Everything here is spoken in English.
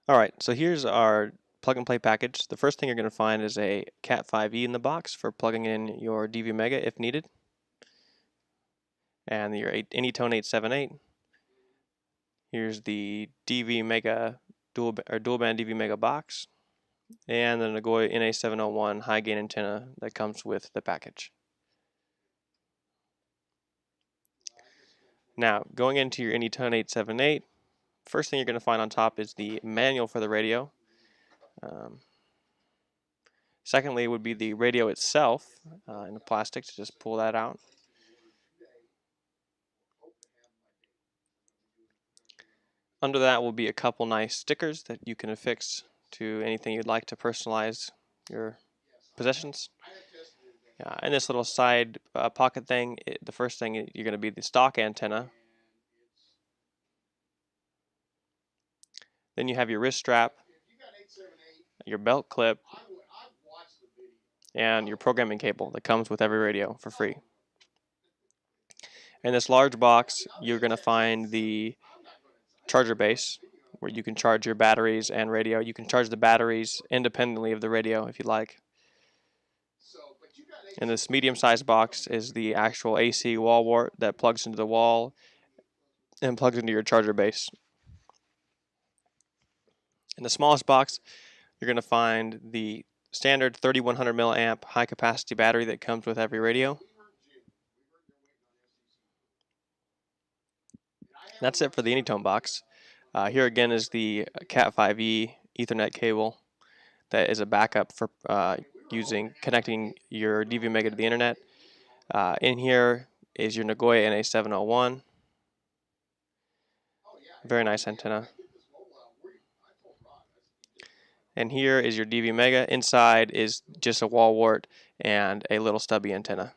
Alright, so here's our plug and play package. The first thing you're going to find is a Cat 5e in the box for plugging in your DVMEGA if needed, and your AnyTone 878. Here's the DVMEGA dual band DVMEGA box, and the Nagoya NA701 high gain antenna that comes with the package. Now, going into your AnyTone 878, first thing you're going to find on top is the manual for the radio. Secondly would be the radio itself in the plastic, to just pull that out. Under that will be a couple nice stickers that you can affix to anything you'd like to personalize your possessions. In this little side pocket thing, the first thing you're going to be the stock antenna. Then you have your wrist strap, your belt clip, and your programming cable that comes with every radio for free. In this large box, you're going to find the charger base, where you can charge your batteries and radio. You can charge the batteries independently of the radio if you like. In this medium-sized box is the actual AC wall wart that plugs into the wall and plugs into your charger base. In the smallest box, you're going to find the standard 3100 milliamp high-capacity battery that comes with every radio. That's it for the AnyTone box. Here again is the Cat 5e Ethernet cable that is a backup for connecting your DVMEGA to the internet. In here is your Nagoya NA701. Very nice antenna. And here is your DVMEGA. Inside is just a wall wart and a little stubby antenna.